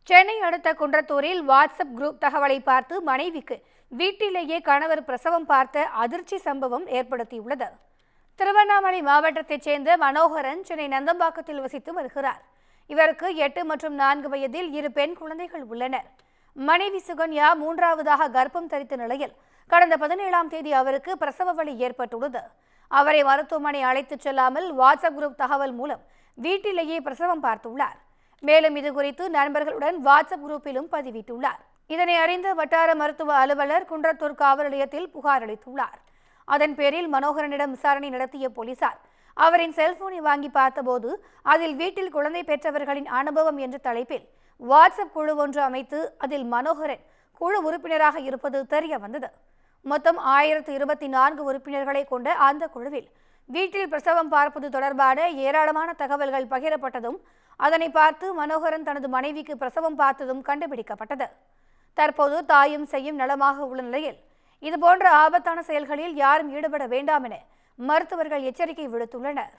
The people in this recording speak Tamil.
சென்னை அடுத்த குன்றத்தூரில் வாட்ஸ்அப் குரூப் தகவலை பார்த்து மனைவிக்கு வீட்டிலேயே கணவர் பிரசவம் பார்த்த அதிர்ச்சி சம்பவம் ஏற்படுத்தியுள்ளது. திருவண்ணாமலை மாவட்டத்தைச் சேர்ந்த மனோகரன் சென்னை நந்தம்பாக்கத்தில் வசித்து வருகிறார். இவருக்கு 8 மற்றும் 4 வயதில் 2 பெண் குழந்தைகள் உள்ளனர். மனைவி சுகன்யா 3ஆவதாக கர்ப்பம் தரித்த நிலையில் கடந்த 17ஆம் தேதி அவருக்கு பிரசவ வலி ஏற்பட்டுள்ளது. அவரை மருத்துவமனை அழைத்துச் செல்லாமல் வாட்ஸ்அப் குரூப் தகவல் மூலம் வீட்டிலேயே பிரசவம் பார்த்துள்ளார். மேலும் இதுகுறித்து நண்பர்களுடன் வாட்ஸ்அப் குரூப்பிலும் பதிவிட்டுள்ளார். இதனை அறிந்த வட்டார மருத்துவ அலுவலர் குன்றத்தூர் காவல் நிலையத்தில் புகார் அளித்துள்ளார். அதன் பேரில் மனோகரனிடம் விசாரணை நடத்திய போலீசார் அவரின் செல்போனை வாங்கி பார்த்தபோது அதில் வீட்டில் குழந்தை பெற்றவர்களின் அனுபவம் என்ற தலைப்பில் வாட்ஸ்அப் குழு ஒன்று அமைத்து அதில் மனோகரன் குழு உறுப்பினராக இருப்பது தெரிய வந்தது. மொத்தம் 1024 உறுப்பினர்களை கொண்ட அந்த குழுவில் வீட்டில் பிரசவம் பார்ப்பது தொடர்பான ஏராளமான தகவல்கள் பகிரப்பட்டதும் அதனை பார்த்து மனோகரன் தனது மனைவிக்கு பிரசவம் பார்த்ததும் கண்டுபிடிக்கப்பட்டது. தற்போது தாயும் செய்யும் நலமாக உள்ள நிலையில் இதுபோன்ற ஆபத்தான செயல்களில் யாரும் ஈடுபட வேண்டாம் என மருத்துவர்கள் எச்சரிக்கை விடுத்துள்ளனர்.